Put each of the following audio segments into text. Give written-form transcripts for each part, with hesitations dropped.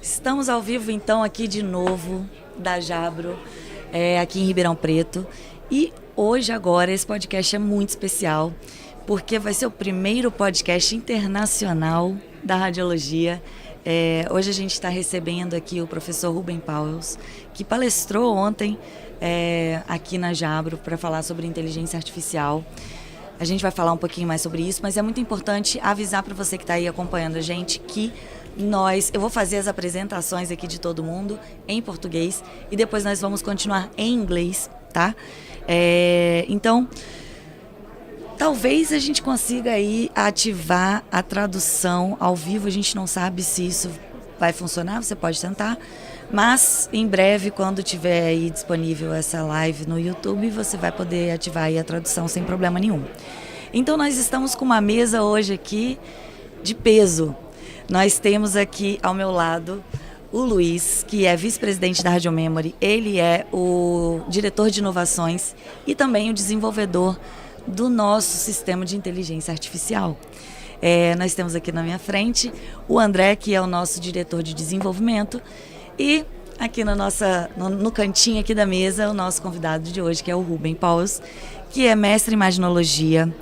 Estamos ao vivo, então, aqui de novo, da Jabro, aqui em Ribeirão Preto. E hoje, agora, esse podcast é muito especial, porque vai ser o primeiro podcast internacional da radiologia. Hoje a gente está recebendo aqui o professor Ruben Pawels, que palestrou ontem aqui na Jabro para falar sobre inteligência artificial. A gente vai falar um pouquinho mais sobre isso, mas é muito importante avisar para você que está aí acompanhando a gente que eu vou fazer as apresentações aqui de todo mundo em português e depois nós vamos continuar em inglês, tá? Então, talvez a gente consiga aí ativar a tradução ao vivo. A gente não sabe se isso vai funcionar, você pode tentar. Mas, em breve, quando tiver aí disponível essa live no YouTube, você vai poder ativar aí a tradução sem problema nenhum. Então, nós estamos com uma mesa hoje aqui de peso. Nós temos aqui ao meu lado o Luiz, que é vice-presidente da RadioMemory. Ele é o diretor de inovações e também o desenvolvedor do nosso sistema de inteligência artificial. Nós temos aqui na minha frente o André, que é o nosso diretor de desenvolvimento. E aqui no cantinho aqui da mesa, o nosso convidado de hoje, que é o Ruben Pawels, que é mestre em imaginologia,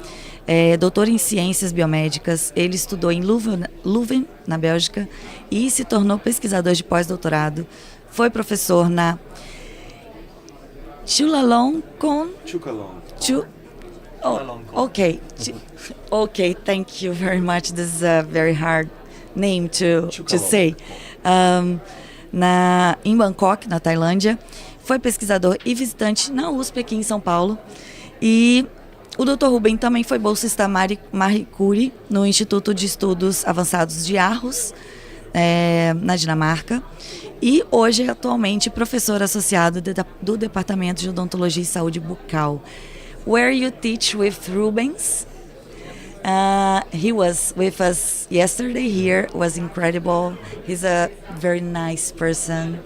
doutor em ciências biomédicas. Ele estudou em Leuven, na Bélgica, e se tornou pesquisador de pós-doutorado. Foi professor na Chulalongkorn. Okay, thank you very much. This is a very hard name to say. Em Bangkok, na Tailândia. Foi pesquisador e visitante na USP aqui em São Paulo. E o Dr. Ruben também foi bolsista Marie Curie no Instituto de Estudos Avançados de Aarhus, na Dinamarca. E hoje é atualmente professor associado do Departamento de Odontologia e Saúde Bucal. Where you teach with Rubens. He was with us yesterday here. It was incredible. He's a very nice person.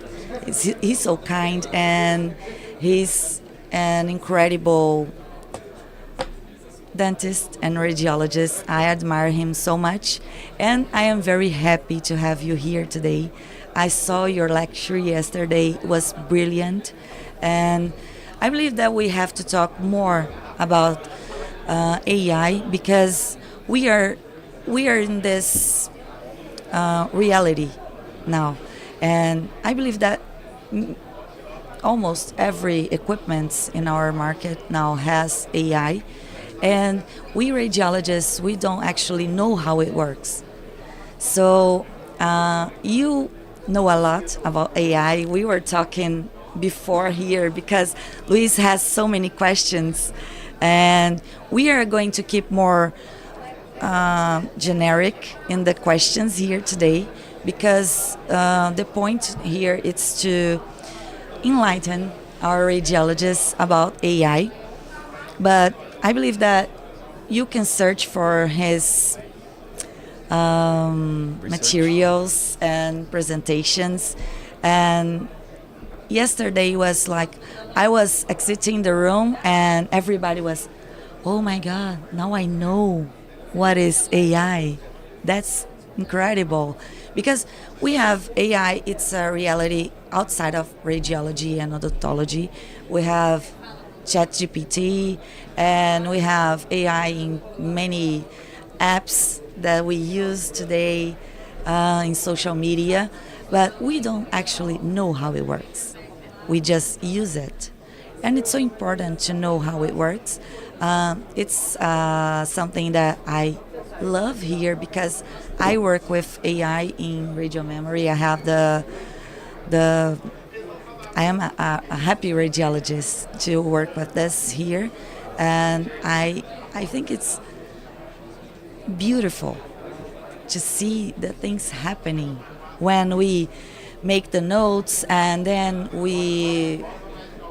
He's so kind, and he's an incredible dentist and radiologist. I admire him so much, and I am very happy to have you here today. I saw your lecture yesterday. It was brilliant, and I believe that we have to talk more about AI, because we are in this reality now, and I believe that almost every equipment in our market now has AI, and we radiologists, we don't actually know how it works. So you know a lot about AI. We were talking before here because Luis has so many questions, and we are going to keep more generic in the questions here today, because the point here is to enlighten our radiologists about AI. But I believe that you can search for his materials and presentations. And yesterday was like, I was exiting the room and everybody was, oh my God, now I know what is AI. That's incredible. Because we have AI, it's a reality outside of radiology and odontology. We have ChatGPT, and we have AI in many apps that we use today in social media, but we don't actually know how it works. We just use it. And it's so important to know how it works. It's something that I love here, because I work with AI in RadioMemory. I am a happy radiologist to work with this here, and I think it's beautiful to see the things happening when we make the notes, and then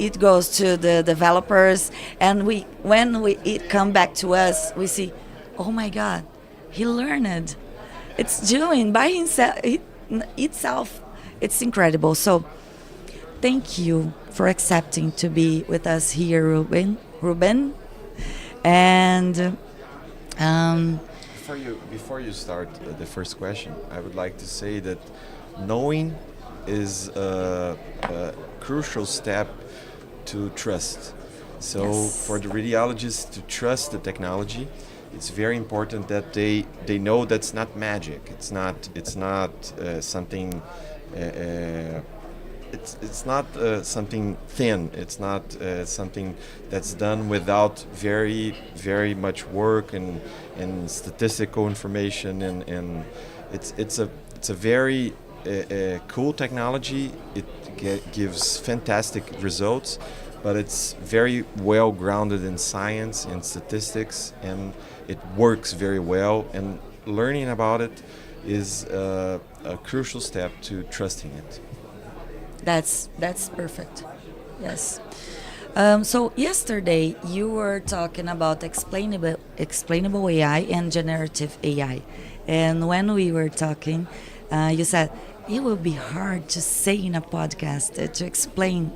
it goes to the developers, and when it come back to us, we see, oh my God, he learned. It's doing by itself. It's incredible. So thank you for accepting to be with us here, Ruben. And before you start the first question, I would like to say that knowing is a crucial step to trust. So Yes. for the radiologists to trust the technology, it's very important that they know that's not magic. It's not something. It's not something thin. It's not something that's done without very much work and statistical information and it's a very cool technology. It gives fantastic results, but it's very well grounded in science and statistics, and it works very well. And learning about it is a crucial step to trusting it. That's perfect. Yes. So yesterday you were talking about explainable AI and generative AI, and when we were talking, you said it will be hard to say in a podcast to explain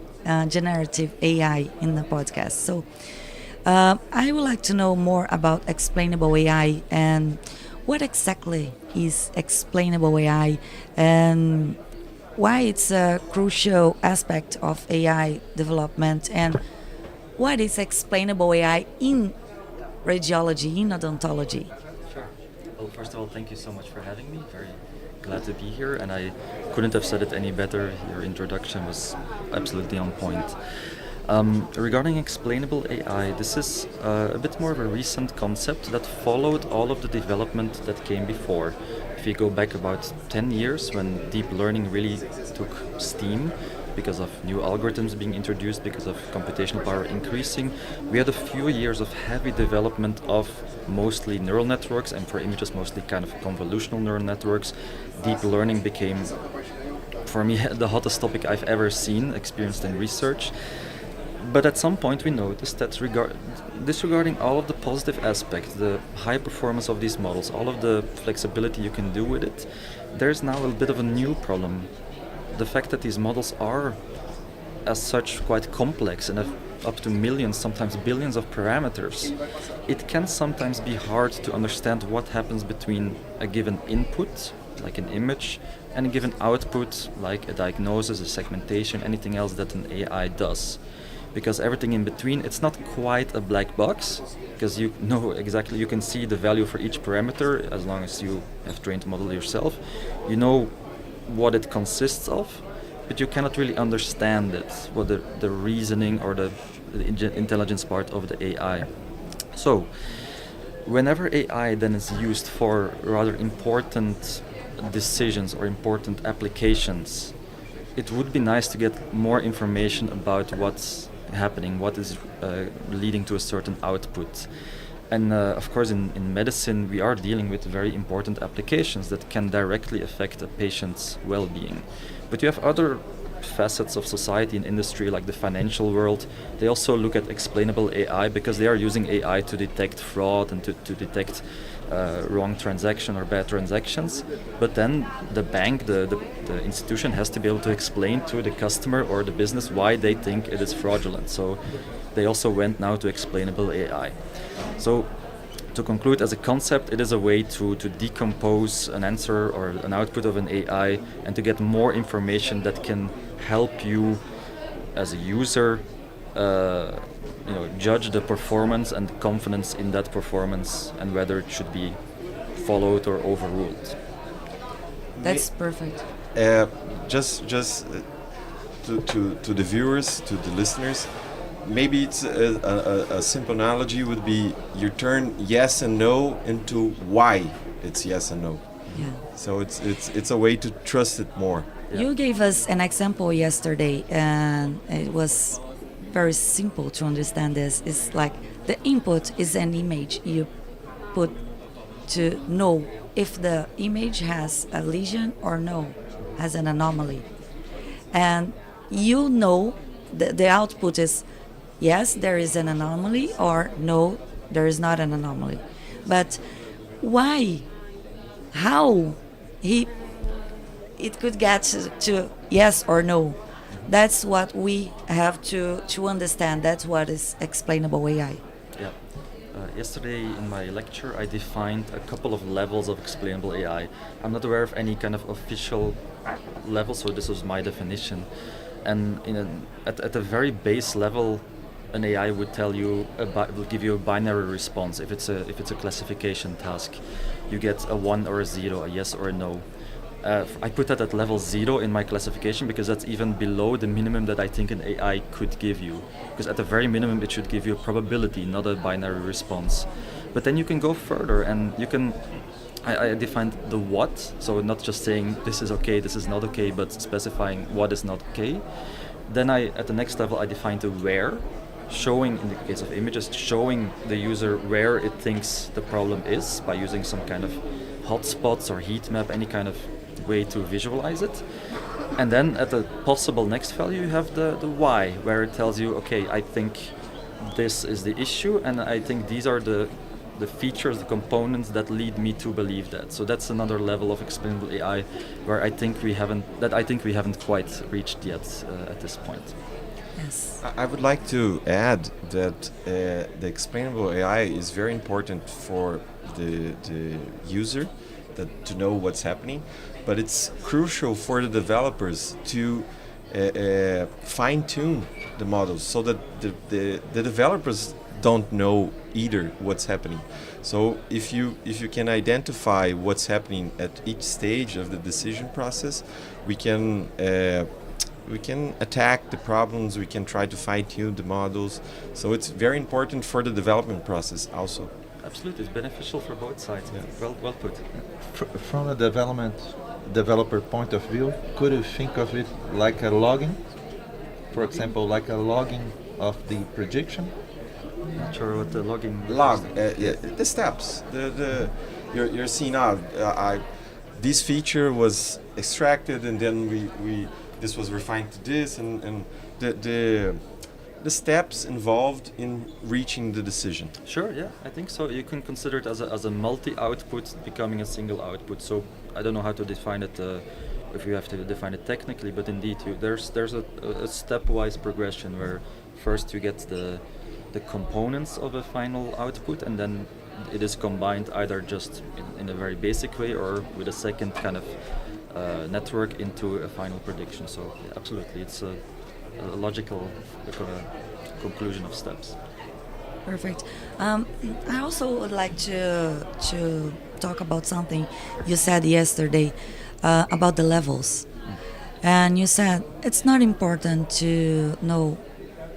generative AI in the podcast. So I would like to know more about explainable AI and what exactly is explainable AI and why it's a crucial aspect of AI development and what is explainable AI in radiology, in odontology. Sure. Well, first of all, thank you so much for having me. Very glad to be here, and I couldn't have said it any better. Your introduction was absolutely on point. Regarding explainable AI, this is a bit more of a recent concept that followed all of the development that came before. If you go back about 10 years when deep learning really took steam because of new algorithms being introduced, because of computational power increasing, we had a few years of heavy development of mostly neural networks, and for images mostly kind of convolutional neural networks. Deep learning became, for me, the hottest topic I've ever seen, experienced in research. But at some point we noticed that disregarding all of the positive aspects, the high performance of these models, all of the flexibility you can do with it, there's now a bit of a new problem. The fact that these models are, as such, quite complex and have up to millions, sometimes billions of parameters, it can sometimes be hard to understand what happens between a given input, like an image, and a given output, like a diagnosis, a segmentation, anything else that an AI does. Because everything in between, it's not quite a black box, because you know exactly, you can see the value for each parameter as long as you have trained the model yourself. You know what it consists of, but you cannot really understand it, what the reasoning or the intelligence part of the AI. So, whenever AI then is used for rather important decisions or important applications, it would be nice to get more information about what's happening, what is leading to a certain output. And of course in medicine we are dealing with very important applications that can directly affect a patient's well-being. But you have other facets of society and industry, like the financial world. They also look at explainable AI because they are using AI to detect fraud and to detect wrong transaction or bad transactions. But then the bank, the institution has to be able to explain to the customer or the business why they think it is fraudulent. So they also went now to explainable AI. So to conclude, as a concept, it is a way to decompose an answer or an output of an AI and to get more information that can help you as a user judge the performance and confidence in that performance and whether it should be followed or overruled. That's perfect. Just to the viewers, to the listeners, maybe it's a simple analogy would be you turn yes and no into why it's yes and no. Yeah. So it's a way to trust it more. Yeah. You gave us an example yesterday, and it was very simple to understand this. It's like the input is an image you put to know if the image has a lesion or no, has an anomaly. And you know the output is yes, there is an anomaly, or no, there is not an anomaly. But why? How? It could get to yes or no. That's what we have to understand. That's what is explainable AI. Yeah. Yesterday in my lecture, I defined a couple of levels of explainable AI. I'm not aware of any kind of official level, so this was my definition. And at a very base level, an AI would tell you will give you a binary response. If it's a classification task, you get a 1 or a 0, a yes or a no. I put that at level 0 in my classification because that's even below the minimum that I think an AI could give you. Because at the very minimum, it should give you a probability, not a binary response. But then you can go further, and you can. I defined the what, so not just saying this is okay, this is not okay, but specifying what is not okay. Then at the next level, I defined the where, showing, in the case of images, showing the user where it thinks the problem is by using some kind of hotspots or heat map, any kind of way to visualize it. And then at the possible next value, you have the why, where it tells you, okay, I think this is the issue, and I think these are the features, the components that lead me to believe that. So that's another level of explainable AI where I think we haven't quite reached yet at this point. Yes. I would like to add that the explainable AI is very important for the user to know what's happening, but it's crucial for the developers to fine-tune the models so that the developers don't know either what's happening. So if you can identify what's happening at each stage of the decision process, we can attack the problems, we can try to fine-tune the models. So it's very important for the development process also. Absolutely, it's beneficial for both sides. Yeah. Well put. From a developer point of view, could you think of it like a logging? For example, like a logging of the prediction? Not sure what the logging. The steps. You're seeing this feature was extracted, and then we this was refined to this, and the steps involved in reaching the decision. Sure, yeah, I think so. You can consider it as a multi-output becoming a single output. So I don't know how to define it, if you have to define it technically, but indeed there's a stepwise progression where first you get the components of a final output, and then it is combined either just in a very basic way or with a second kind of network into a final prediction. So yeah, absolutely, it's a logical conclusion of steps. Perfect. I also would like to talk about something you said yesterday about the levels. And you said it's not important to know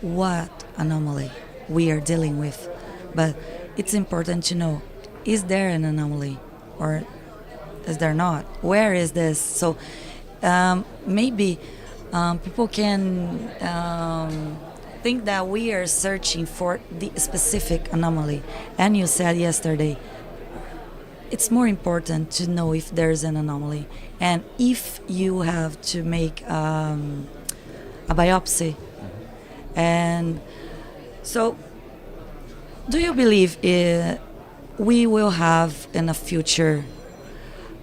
what anomaly we are dealing with, but it's important to know, is there an anomaly or is there not? Where is this? So maybe people can think that we are searching for the specific anomaly. And you said yesterday, it's more important to know if there's an anomaly. And if you have to make a biopsy. And so, do you believe we will have in the future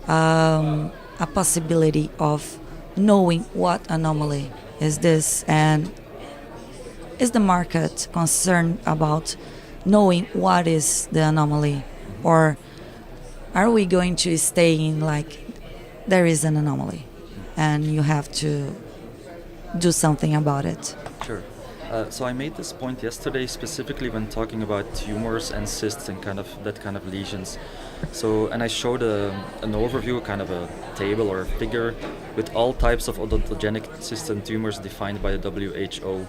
a possibility of knowing what anomaly is this, and is the market concerned about knowing what is the anomaly, or are we going to stay in like there is an anomaly and you have to do something about it? Sure. So I made this point yesterday specifically when talking about tumors and cysts and that kind of lesions. So, and I showed an overview, kind of a table or a figure with all types of odontogenic cysts and tumors defined by the WHO.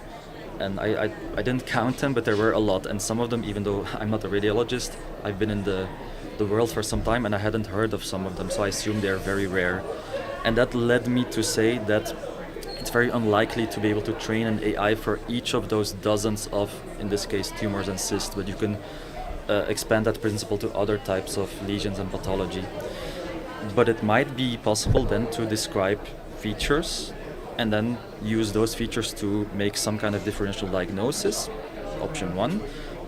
And I didn't count them, but there were a lot. And some of them, even though I'm not a radiologist, I've been in the world for some time and I hadn't heard of some of them. So I assume they're very rare. And that led me to say that it's very unlikely to be able to train an AI for each of those dozens of, in this case, tumors and cysts, but you can expand that principle to other types of lesions and pathology. But it might be possible then to describe features and then use those features to make some kind of differential diagnosis, option one,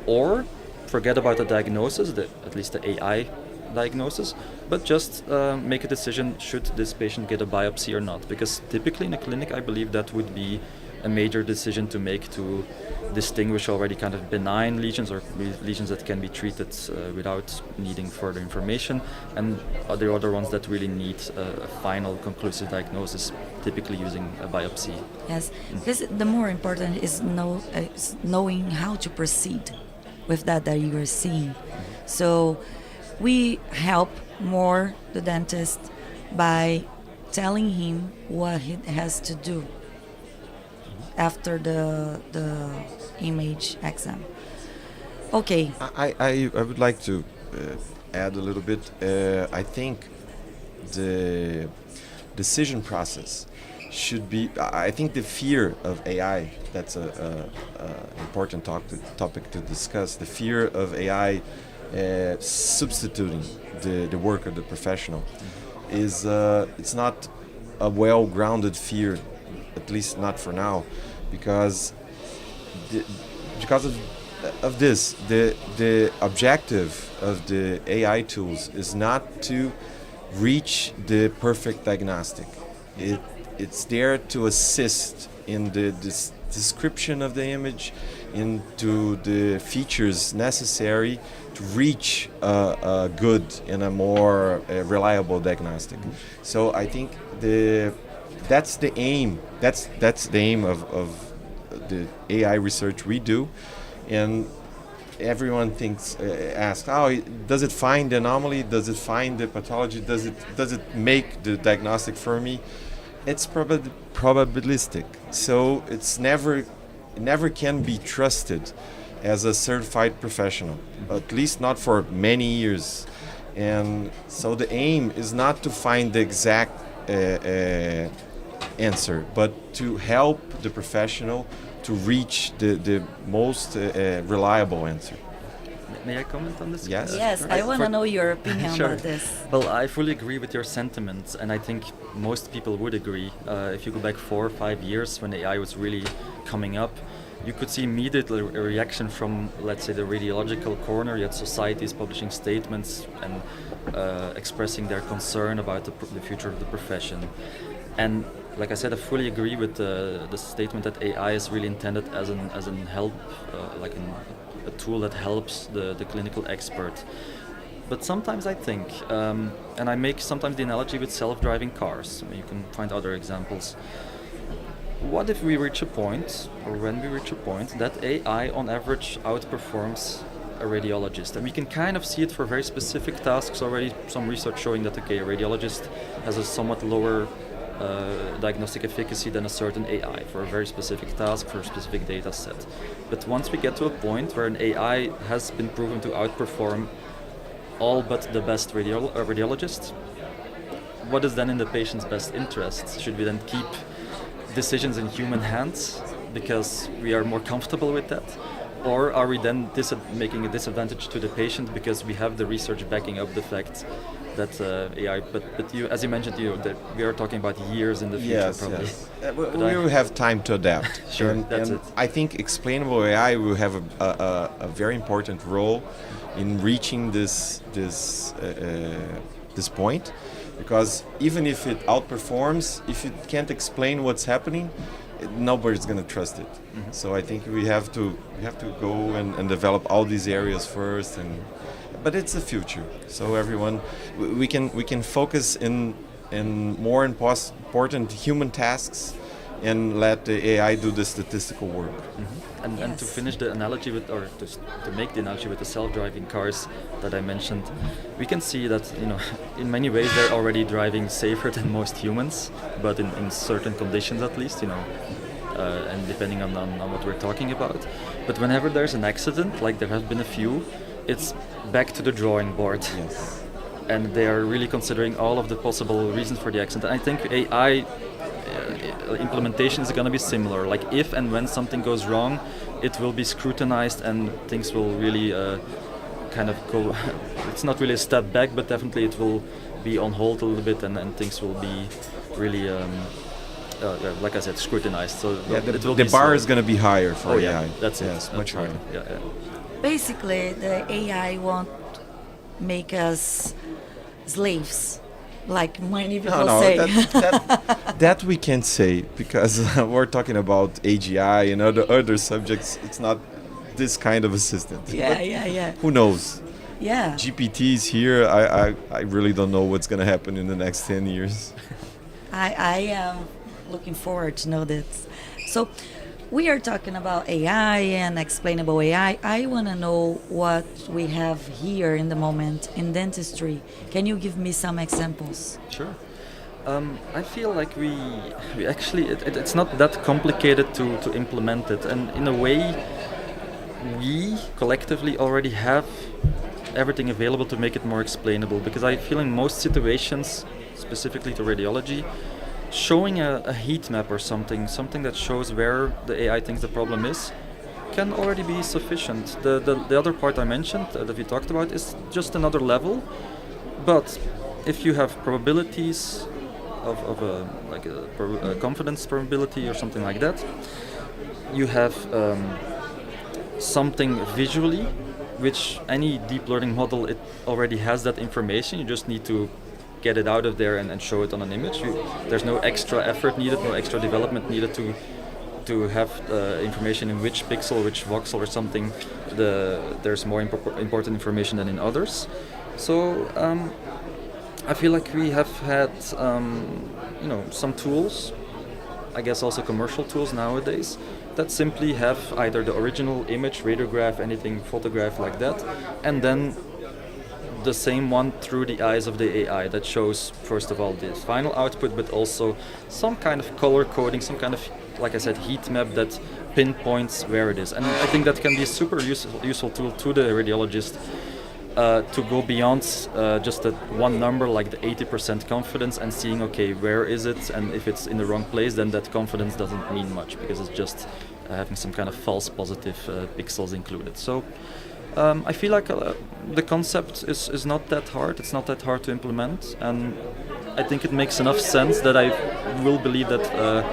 or forget about the diagnosis, at least the AI diagnosis, but just make a decision, should this patient get a biopsy or not? Because typically in a clinic, I believe that would be a major decision to make to distinguish already kind of benign lesions or lesions that can be treated without needing further information, and the other ones that really need a final conclusive diagnosis, typically using a biopsy. Yes, because the more important is knowing how to proceed with that you are seeing. So we help more the dentist by telling him what he has to do after the image exam. Okay. I would like to add a little bit. I think the decision process should be. I think the fear of AI. That's a important topic to discuss. The fear of AI substituting the work of the professional is it's not a well-grounded fear, at least not for now, because of this, the objective of the AI tools is not to reach the perfect diagnostic. It's there to assist in the description of the image, into the features necessary to reach a good and a more reliable diagnostic. So I think that's the aim. That's the aim of the AI research we do, and everyone asks, does it find the anomaly? Does it find the pathology? Does it make the diagnostic for me? It's probabilistic, so it never can be trusted as a certified professional, at least not for many years. And so the aim is not to find the exact answer, but to help the professional to reach the most reliable answer. May I comment on this? Yes. Yes, I want to know your opinion Sure. about this. Well, I fully agree with your sentiments, and I think most people would agree. If you go back 4 or 5 years when AI was really coming up, you could see immediately a reaction from, let's say, the radiological corner. You had societies publishing statements and expressing their concern about the future of the profession. And like I said, I fully agree with the statement that AI is really intended as an help, a tool that helps the clinical expert. But sometimes I think, and I make sometimes the analogy with self-driving cars. I mean, you can find other examples. What if we reach a point, or when we reach a point, that AI on average outperforms a radiologist? And we can kind of see it for very specific tasks already. Some research showing that, okay, a radiologist has a somewhat lower diagnostic efficacy than a certain AI for a very specific task, for a specific data set. But once we get to a point where an AI has been proven to outperform all but the best radiologist, what is then in the patient's best interest? Should we then keep decisions in human hands because we are more comfortable with that? Or are we then making a disadvantage to the patient because we have the research backing up the fact that AI, but you, as you mentioned, that we are talking about years in the future, probably. Yes. We will have time to adapt. Sure, and that's it. I think explainable AI will have a very important role in reaching this point, because even if it outperforms, if it can't explain what's happening, nobody's going to trust it. Mm-hmm. So I think we have to go and develop all these areas first, but it's the future. So everyone, we can focus in more important human tasks and let the AI do the statistical work. Mm-hmm. And to finish the analogy with, or to make the analogy with the self-driving cars that I mentioned, we can see that, in many ways they're already driving safer than most humans, but in certain conditions at least, and depending on what we're talking about. But whenever there's an accident, like there have been a few, it's back to the drawing board. Yes. And they are really considering all of the possible reasons for the accident. And I think AI implementation is going to be similar. Like if and when something goes wrong, it will be scrutinized and things will really kind of go. It's not really a step back, but definitely it will be on hold a little bit, and things will be really, like I said, scrutinized. So the bar is going to be higher for AI. Yeah, that's it. Yes, much higher. Yeah. Basically, the AI won't make us slaves. like many people No, say. that we can't say because we're talking about AGI and other subjects. It's not this kind of assistant. But yeah. who knows? Yeah. GPT is here. I really don't know what's going to happen in the next 10 years. I am looking forward to know this. So we are talking about AI and explainable AI. I want to know what we have here in the moment in dentistry. Can you give me some examples? Sure. I feel like we actually, it's not that complicated to implement it. And in a way, we collectively already have everything available to make it more explainable. Because I feel in most situations, specifically to radiology, showing a heat map or something that shows where the AI thinks the problem is, can already be sufficient. The other part I mentioned that we talked about is just another level, but if you have probabilities of a confidence probability or something like that, you have something visually, which any deep learning model, it already has that information. You just need to get it out of there and show it on an image. There's no extra effort needed, no extra development needed to have information in which pixel, which voxel or something. There's more important information than in others. So I feel like we have had some tools, I guess also commercial tools nowadays, that simply have either the original image, radiograph, anything, photograph like that, and then the same one through the eyes of the AI that shows, first of all, the final output, but also some kind of color coding, some kind of, like I said, heat map that pinpoints where it is. And I think that can be a super useful tool to the radiologist to go beyond just that one number, like the 80% confidence, and seeing, okay, where is it? And if it's in the wrong place, then that confidence doesn't mean much because it's just having some kind of false positive pixels included. So I feel like the concept is not that hard. It's not that hard to implement, and I think it makes enough sense that I will believe that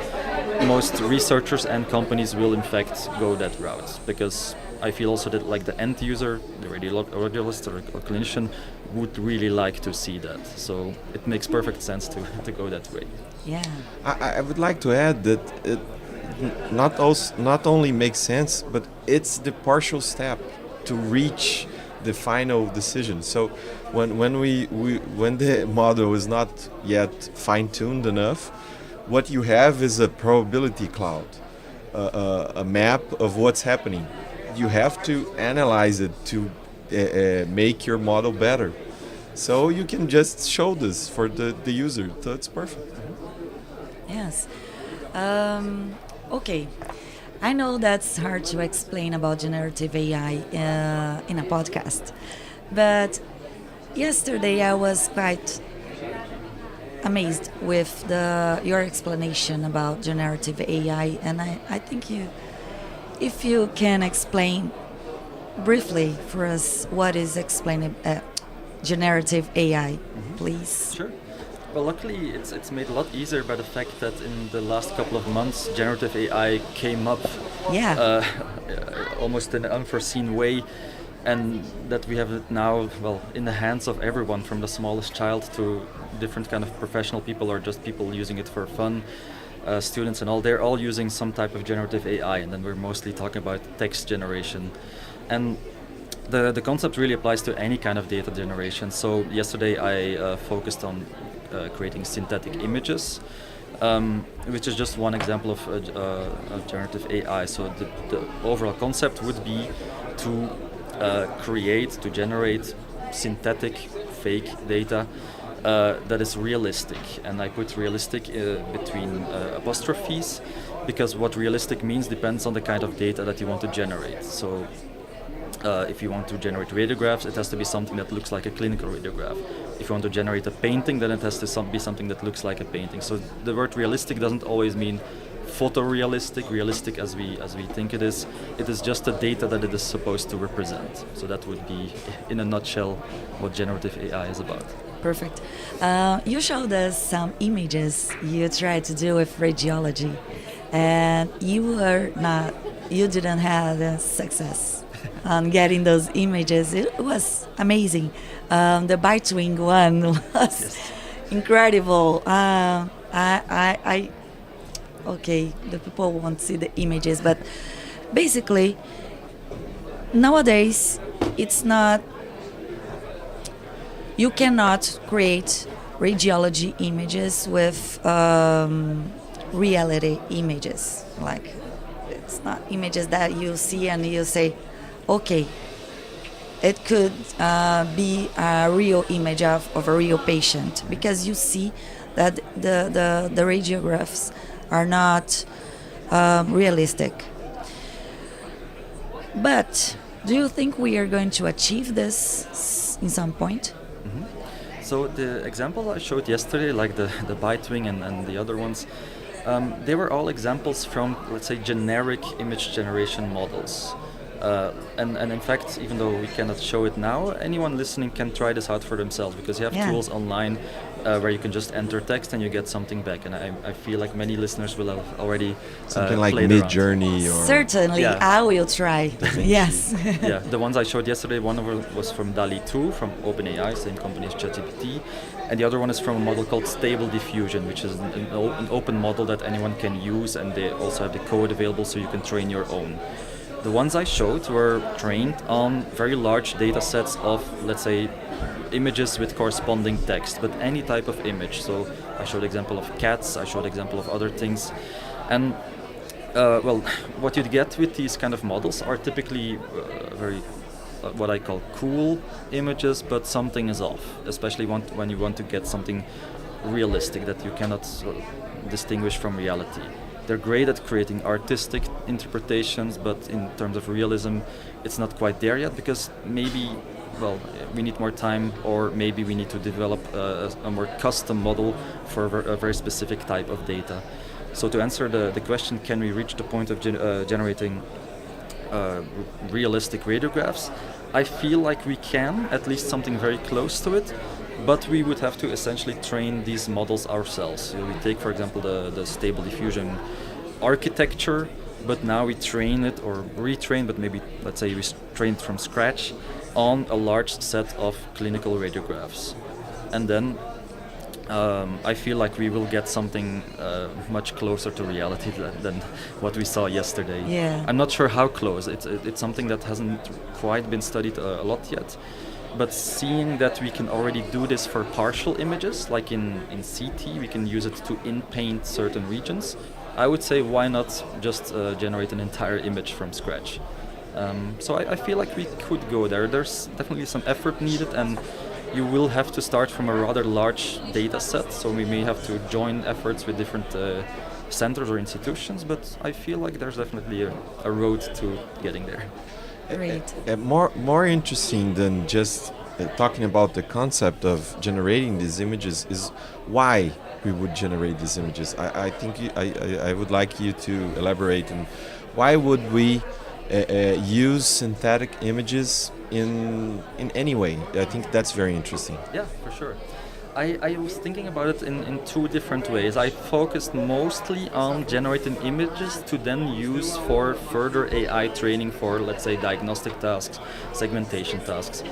most researchers and companies will in fact go that route, because I feel also that like the end user, the radiologist or clinician, would really like to see that. So it makes perfect sense to go that way. Yeah. I would like to add that it not only makes sense, but it's the partial step to reach the final decision. So when the model is not yet fine-tuned enough, what you have is a probability cloud, a map of what's happening. You have to analyze it to make your model better. So you can just show this for the user. So it's perfect. Yes. Okay. I know that's hard to explain about generative AI in a podcast, but yesterday I was quite amazed with your explanation about generative AI, and I think if you can explain briefly for us what is generative AI, please. Sure. Well, luckily, it's made a lot easier by the fact that in the last couple of months, generative AI came up almost in an unforeseen way, and that we have it now, well, in the hands of everyone, from the smallest child to different kind of professional people or just people using it for fun, students and all. They're all using some type of generative AI, and then we're mostly talking about text generation. And the concept really applies to any kind of data generation. So yesterday I focused on creating synthetic images, which is just one example of generative AI. So the overall concept would be to generate synthetic fake data that is realistic. And I put realistic between apostrophes, because what realistic means depends on the kind of data that you want to generate. So if you want to generate radiographs, it has to be something that looks like a clinical radiograph. If you want to generate a painting, then it has to be something that looks like a painting. So the word realistic doesn't always mean photorealistic, realistic as we think it is. It is just the data that it is supposed to represent. So that would be, in a nutshell, what generative AI is about. Perfect. You showed us some images you tried to do with radiology, and you didn't have success on getting those images. It was amazing. The bite wing one was incredible. Okay, the people won't see the images, but basically, nowadays, it's not, you cannot create radiology images with reality images. Like, it's not images that you see and you say, okay, it could be a real image of a real patient, because you see that the radiographs are not realistic. But do you think we are going to achieve this in some point? So the example I showed yesterday, like the Bitewing and the other ones, they were all examples from, let's say, generic image generation models. And in fact, even though we cannot show it now, anyone listening can try this out for themselves, because you have tools online where you can just enter text and you get something back. And I feel like many listeners will have already something like played Midjourney or Certainly, I will try. Yes. Yeah, the ones I showed yesterday, one of them was from DALL-E 2 from OpenAI, same company as ChatGPT, and the other one is from a model called Stable Diffusion, which is an open model that anyone can use, and they also have the code available so you can train your own. The ones I showed were trained on very large data sets of, let's say, images with corresponding text, but any type of image. So I showed example of cats, I showed example of other things. And well, what you'd get with these kind of models are typically very, what I call cool images, but something is off, especially when you want to get something realistic that you cannot distinguish from reality. They're great at creating artistic interpretations, but in terms of realism, it's not quite there yet, because maybe, well, we need more time, or maybe we need to develop a more custom model for a very specific type of data. So to answer the question, can we reach the point of generating realistic radiographs? I feel like we can, at least something very close to it, but we would have to essentially train these models ourselves. So we take, for example, the Stable Diffusion architecture, but now we train it, or retrain, but maybe, let's say, we train it from scratch on a large set of clinical radiographs. And then I feel like we will get something much closer to reality than what we saw yesterday. Yeah. I'm not sure how close. It's something that hasn't quite been studied a lot yet. But seeing that we can already do this for partial images, like in CT, we can use it to in-paint certain regions, I would say, why not just generate an entire image from scratch? So I feel like we could go there. There's definitely some effort needed, and you will have to start from a rather large data set, so we may have to join efforts with different centers or institutions, but I feel like there's definitely a road to getting there. Great. More interesting than just talking about the concept of generating these images is why we would generate these images. I think I would like you to elaborate on why would we use synthetic images in any way. I think that's very interesting. Yeah, for sure. I was thinking about it in two different ways. I focused mostly on generating images to then use for further AI training for, let's say, diagnostic tasks, segmentation tasks.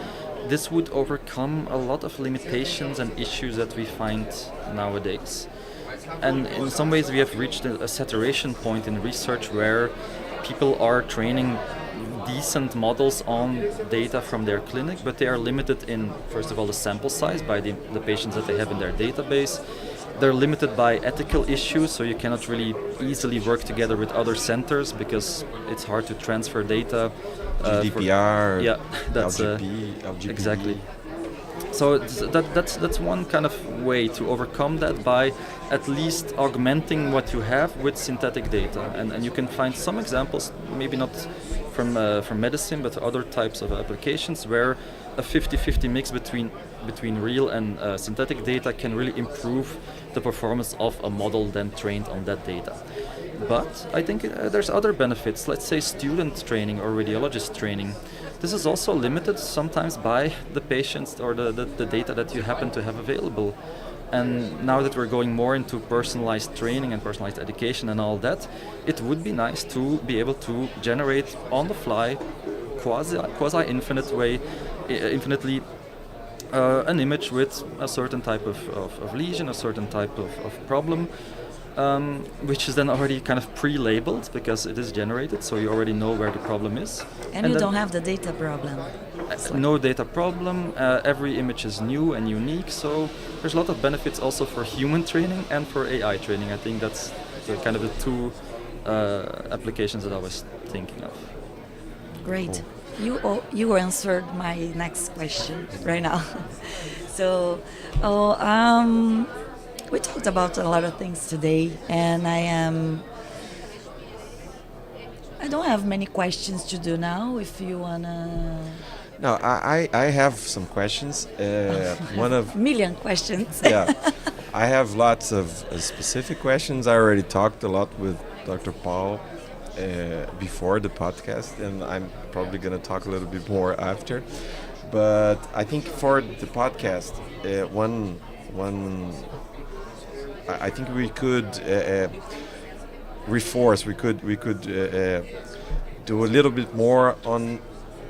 This would overcome a lot of limitations and issues that we find nowadays. And in some ways we have reached a saturation point in research where people are training decent models on data from their clinic, but they are limited in, first of all, the sample size by the patients that they have in their database. They're limited by ethical issues, so you cannot really easily work together with other centers because it's hard to transfer data. GDPR, yeah, that's LGBT. Exactly. So that's one kind of way to overcome that, by at least augmenting what you have with synthetic data. And you can find some examples, maybe not from medicine, but other types of applications where a 50-50 mix between real and synthetic data can really improve the performance of a model then trained on that data. But I think there's other benefits, let's say student training or radiologist training. This is also limited sometimes by the patients or the data that you happen to have available. And now that we're going more into personalized training and personalized education and all that, it would be nice to be able to generate on the fly, quasi-infinitely an image with a certain type of lesion, a certain type of problem, which is then already kind of pre-labeled because it is generated, so you already know where the problem is. And you don't have the data problem. No data problem. Every image is new and unique, so there's a lot of benefits also for human training and for AI training. I think that's kind of the two applications that I was thinking of. Great. You answered my next question right now. So, we talked about a lot of things today, and I don't have many questions to do now. If you wanna. No, I have some questions. One of million questions. Yeah, I have lots of specific questions. I already talked a lot with Dr. Paul before the podcast, and I'm probably going to talk a little bit more after. But I think for the podcast, I think we could reinforce. We could do a little bit more on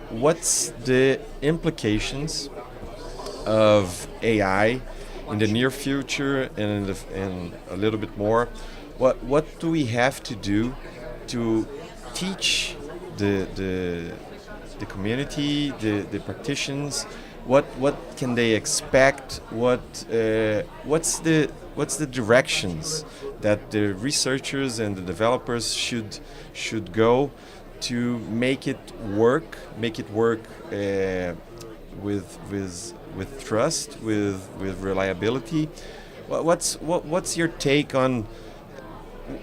what's the implications of AI in the near future, and a little bit more. What do we have to do to teach the community, the practitioners? What can they expect? What's the directions that the researchers and the developers should go to make it work with trust, with reliability? What's your take on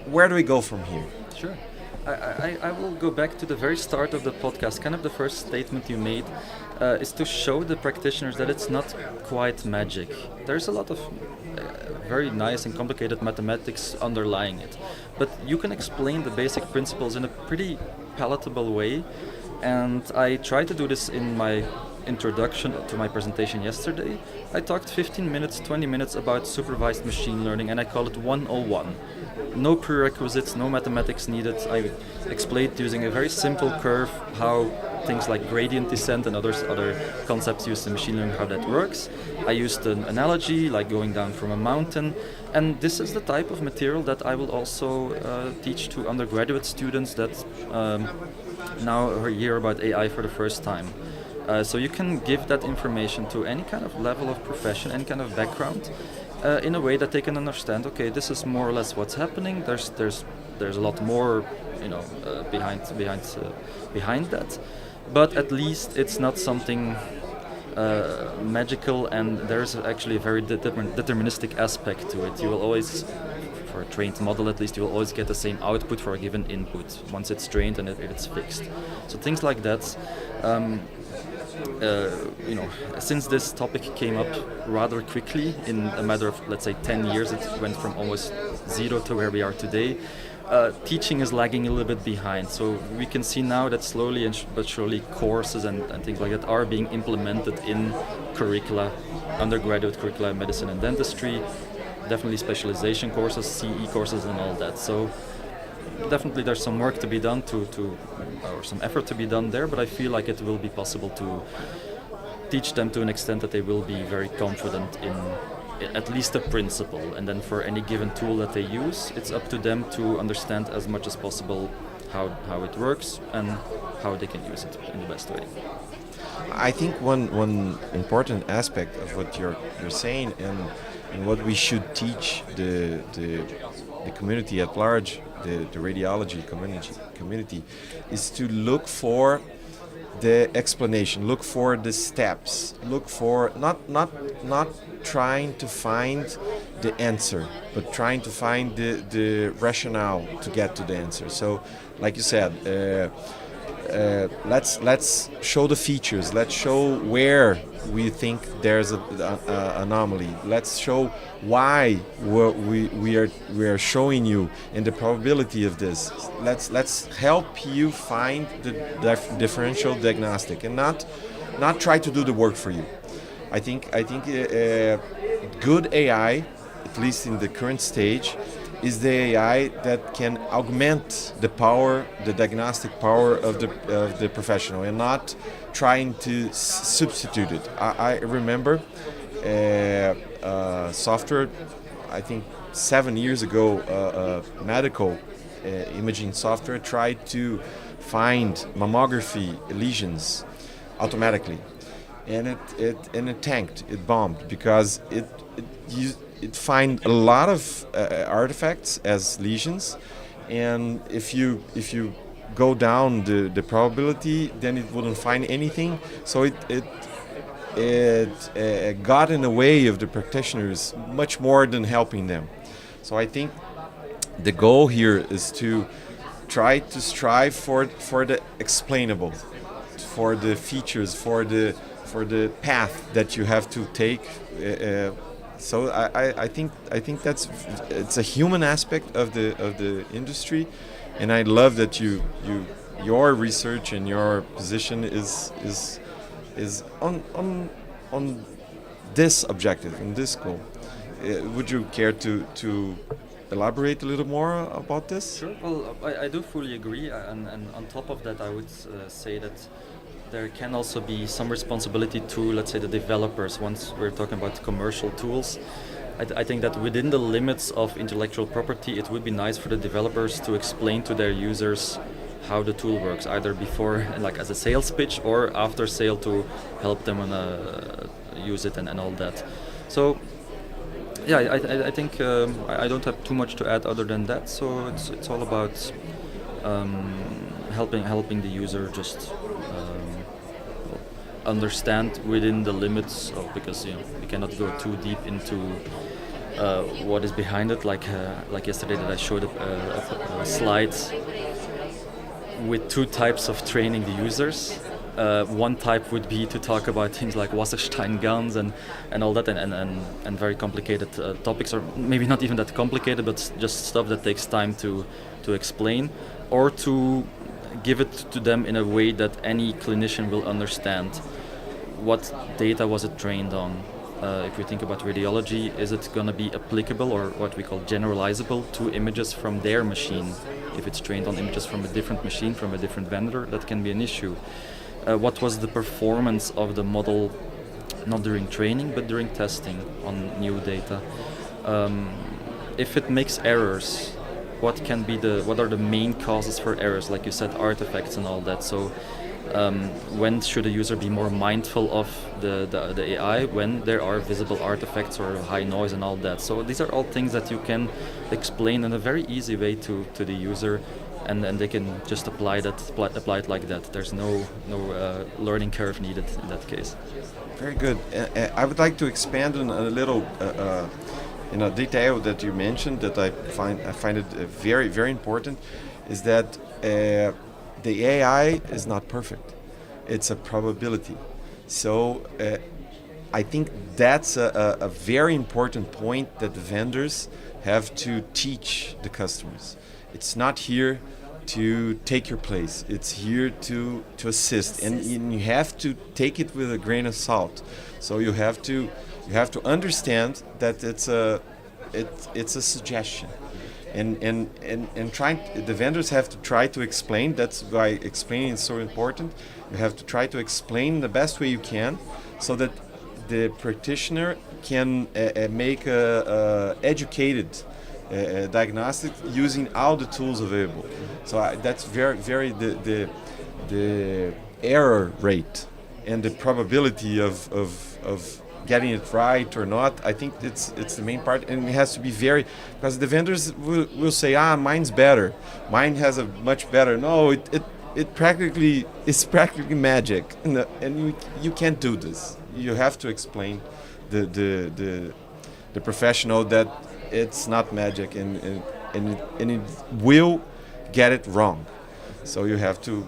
where do we go from here? Sure. I will go back to the very start of the podcast. Kind of the first statement you made is to show the practitioners that it's not quite magic. There's a lot of very nice and complicated mathematics underlying it, but you can explain the basic principles in a pretty palatable way. And I tried to do this in my introduction to my presentation yesterday. I talked 15 minutes, 20 minutes about supervised machine learning, and I call it 101. No prerequisites, no mathematics needed. I explained using a very simple curve how things like gradient descent and other concepts used in machine learning, how that works. I used an analogy like going down from a mountain, and this is the type of material that I will also teach to undergraduate students that now hear about AI for the first time. So you can give that information to any kind of level of profession, any kind of background, in a way that they can understand. Okay, this is more or less what's happening. There's a lot more, behind that, but at least it's not something magical, and there's actually a very deterministic aspect to it. You will always, for a trained model at least, you will always get the same output for a given input once it's trained and if it's fixed. So things like that. Since this topic came up rather quickly, in a matter of, let's say, 10 years, it went from almost zero to where we are today. Teaching is lagging a little bit behind, so we can see now that slowly but surely courses and things like that are being implemented in curricula, undergraduate curricula in medicine and dentistry, definitely specialization courses, CE courses and all that. So definitely there's some work to be done or some effort to be done there, but I feel like it will be possible to teach them to an extent that they will be very confident in at least a principle, and then for any given tool that they use, it's up to them to understand as much as possible how it works and how they can use it in the best way. I think one important aspect of what you're saying and what we should teach the community at large, the radiology community, is to look for the explanation, look for the steps, look for not trying to find the answer, but trying to find the rationale to get to the answer. So, like you said, let's show the features. Let's show where we think there's an anomaly. Let's show why we are showing you and the probability of this. Let's help you find the differential diagnostic and not try to do the work for you. I think good AI, at least in the current stage, is the AI that can augment the power, the diagnostic power of the professional, and not trying to substitute it. I remember software, I think 7 years ago, medical imaging software tried to find mammography lesions automatically, and it tanked, it bombed, because it find a lot of artifacts as lesions, and if you go down the probability, then it wouldn't find anything. So it got in the way of the practitioners much more than helping them. So I think the goal here is to try to strive for the explainable, for the features, for the path that you have to take. So I think it's a human aspect of the industry, and I love that your research and your position is on this objective, on this goal. Would you care to elaborate a little more about this? Sure. Well, I do fully agree, and on top of that, I would say that there can also be some responsibility to, let's say, the developers. Once we're talking about commercial tools, I think that within the limits of intellectual property, it would be nice for the developers to explain to their users how the tool works, either before, like as a sales pitch, or after sale to help them use it and all that. So, yeah, I think I don't have too much to add other than that. So it's all about helping the user just understand within the limits of, because we cannot go too deep into what is behind it. Like yesterday that I showed a slide with two types of training the users. One type would be to talk about things like Wasserstein guns and all that, and very complicated topics, or maybe not even that complicated, but just stuff that takes time to explain, or to give it to them in a way that any clinician will understand. What data was it trained on? If we think about radiology, is it going to be applicable, or what we call generalizable, to images from their machine? If it's trained on images from a different machine, from a different vendor, that can be an issue. What was the performance of the model, not during training, but during testing on new data? If it makes errors, what are the main causes for errors, like you said, artifacts and all that. So when should a user be more mindful of the AI? When there are visible artifacts or high noise and all that. So these are all things that you can explain in a very easy way to the user, and then they can just apply it like that. There's no learning curve needed in that case. Very good. I would like to expand on a little in a detail that you mentioned that I find it very, very important, is that the AI is not perfect. It's a probability. So I think that's a very important point that vendors have to teach the customers. It's not here to take your place. It's here to assist, and you have to take it with a grain of salt. So you have to understand that it's a suggestion, and the vendors have to try to explain. That's why explaining is so important. You have to try to explain the best way you can, so that the practitioner can make a educated diagnostic using all the tools available. So that's very, very the error rate and the probability of getting it right or not. I think it's the main part, and it has to be very, because the vendors will say, mine's better, mine has a much better. No, it's practically magic, and you can't do this. You have to explain the professional that it's not magic, and it will get it wrong. So you have to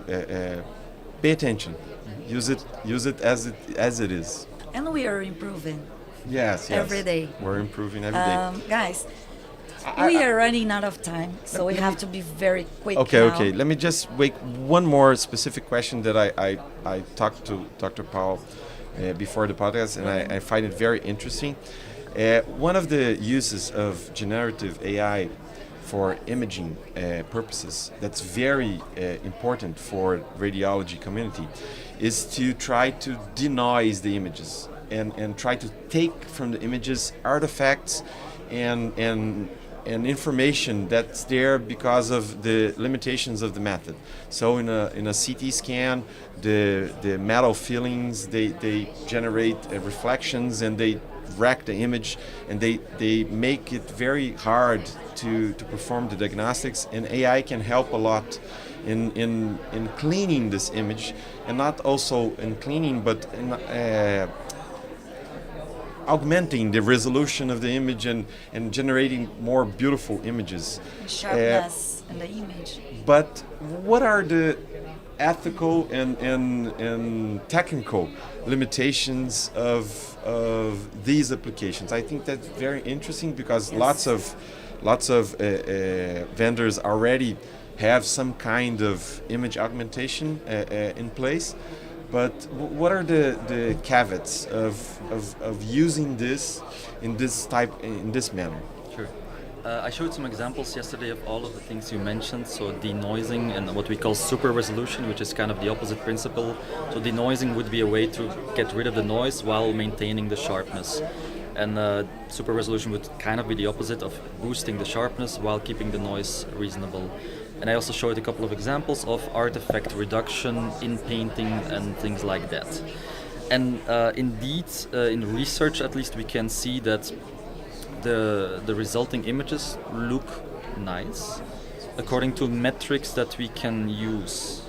pay attention, use it as it is. And we are improving. Yes. Every day. We're improving every day. Guys, we are running out of time, so we have to be very quick. Okay. Let me just make one more specific question that I talked to Dr. Pawels before the podcast, and I find it very interesting. One of the uses of generative AI for imaging purposes, that's very important for radiology community, is to try to denoise the images and try to take from the images artifacts and information that's there because of the limitations of the method. So in a CT scan, the metal fillings, they generate reflections and they wreck the image, and they make it very hard to perform the diagnostics, and AI can help a lot in cleaning this image, and not also in cleaning but in augmenting the resolution of the image and generating more beautiful images. Sharpness in the image. But what are the ethical and technical limitations of these applications? I think that's very interesting because lots of vendors already have some kind of image augmentation in place. But what are the caveats of using this in this manner? Sure. I showed some examples yesterday of all of the things you mentioned. So denoising and what we call super resolution, which is kind of the opposite principle. So denoising would be a way to get rid of the noise while maintaining the sharpness. And super resolution would kind of be the opposite of boosting the sharpness while keeping the noise reasonable. And I also showed a couple of examples of artifact reduction in painting and things like that. And indeed, in research at least, we can see that the resulting images look nice according to metrics that we can use.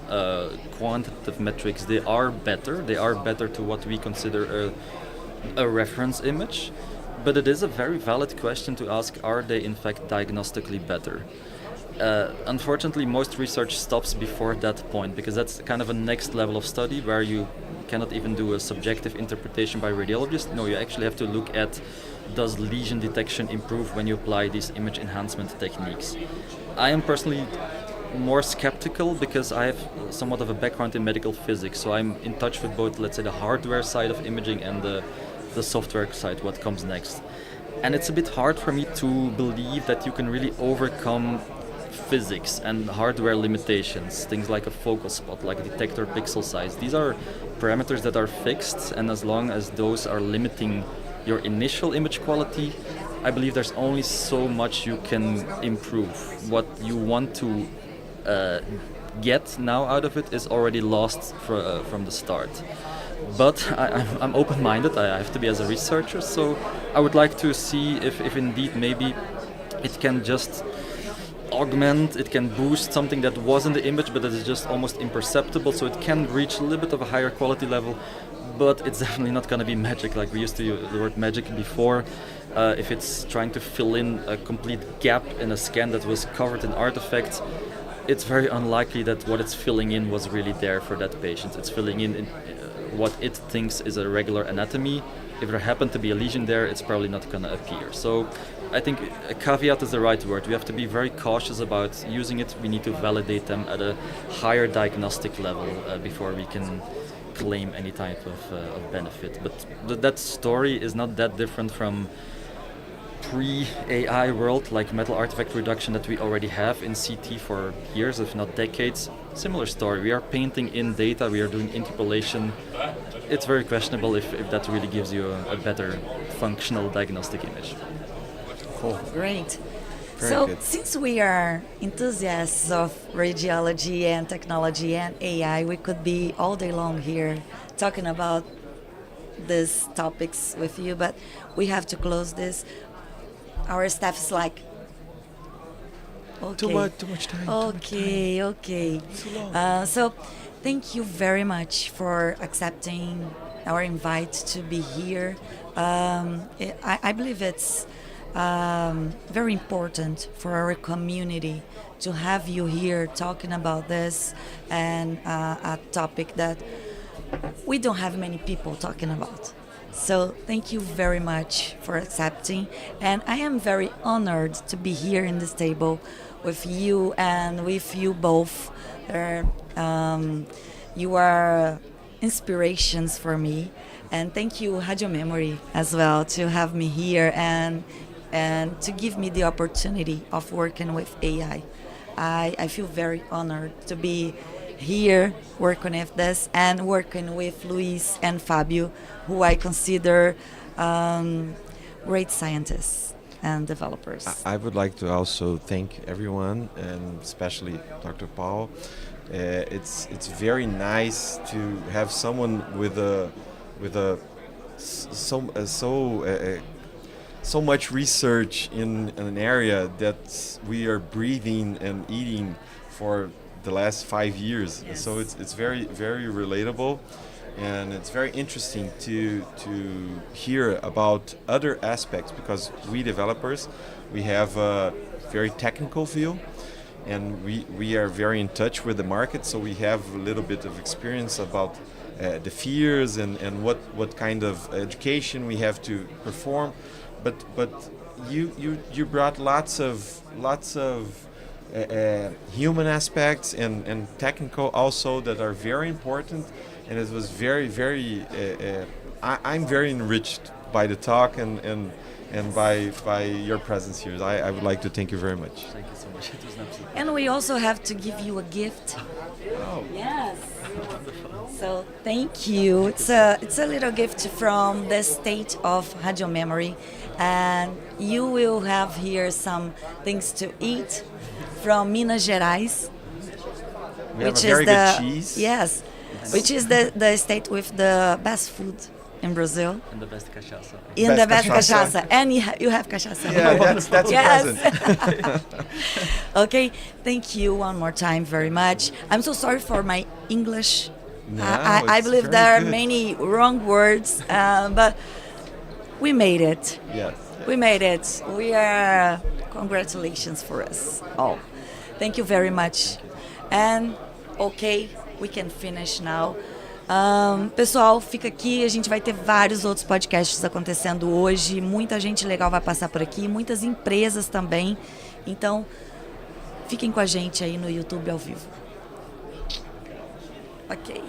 Quantitative metrics, they are better to what we consider a reference image. But it is a very valid question to ask, are they in fact diagnostically better? Unfortunately, most research stops before that point, because that's kind of a next level of study where you cannot even do a subjective interpretation by radiologists. No, you actually have to look at, does lesion detection improve when you apply these image enhancement techniques? I am personally more skeptical because I have somewhat of a background in medical physics, so I'm in touch with both, let's say, the hardware side of imaging and the software side, what comes next. And it's a bit hard for me to believe that you can really overcome physics and hardware limitations, things like a focal spot, like a detector pixel size. These are parameters that are fixed, and as long as those are limiting your initial image quality, I believe there's only so much you can improve. What you want to get now out of it is already lost from the start. But I'm open-minded, I have to be as a researcher, so I would like to see if indeed maybe it can just augment, it can boost something that was in the image but that is just almost imperceptible, so it can reach a little bit of a higher quality level, but it's definitely not going to be magic like we used to use the word magic before. If it's trying to fill in a complete gap in a scan that was covered in artifacts, it's very unlikely that what it's filling in was really there for that patient. It's filling in what it thinks is a regular anatomy. If there happened to be a lesion there, it's probably not going to appear. So I think a caveat is the right word. We have to be very cautious about using it. We need to validate them at a higher diagnostic level before we can claim any type of benefit. But that story is not that different from pre-AI world, like metal artifact reduction that we already have in CT for years, if not decades. Similar story. We are painting in data, we are doing interpolation. It's very questionable if that really gives you a better functional diagnostic image. Cool. Great. Very good. Since we are enthusiasts of radiology and technology and AI, we could be all day long here talking about these topics with you, but we have to close this. Our staff is like, okay. Too much time. Okay. Too long. So thank you very much for accepting our invite to be here. I believe it's very important for our community to have you here talking about this and a topic that we don't have many people talking about. So thank you very much for accepting, and I am very honored to be here in this table with you and with you both. You are inspirations for me, and thank you Radio Memory as well to have me here, and and to give me the opportunity of working with AI. I feel very honored to be here working with this and working with Luis and Fabio, who I consider great scientists and developers. I would like to also thank everyone, and especially Dr. Paul. It's very nice to have someone with so much research in an area that we are breathing and eating for the last 5 years. Yes. So it's very, very relatable, and it's very interesting to hear about other aspects, because we developers, we have a very technical view, and we are very in touch with the market, so we have a little bit of experience about the fears and what kind of education we have to perform. But you brought lots of human aspects and technical also that are very important, and it was very I'm very enriched by the talk and by your presence here. I would like to thank you very much. Thank you so much. It was an absolute pleasure. And we also have to give you a gift. Oh. Yes. So thank you. It's a little gift from the state of Radio Memory, and you will have here some things to eat from Minas Gerais, We have a very good cheese. Yes, which is the state with the best food in Brazil. And the best cachaça. In the best Best cachaça. cachaça. And you have cachaça. Yeah, that's Yes. a present. Okay, thank you one more time very much. I'm so sorry for my English. No, I it's believe very there are good. many wrong words, but we made it. Yes. We made it. We are. Congratulations for us all. Thank you very much. And okay, we can finish now. Pessoal, fica aqui. A gente vai ter vários outros podcasts acontecendo hoje. Muita gente legal vai passar por aqui. Muitas empresas também. Então, fiquem com a gente aí no YouTube ao vivo. Ok.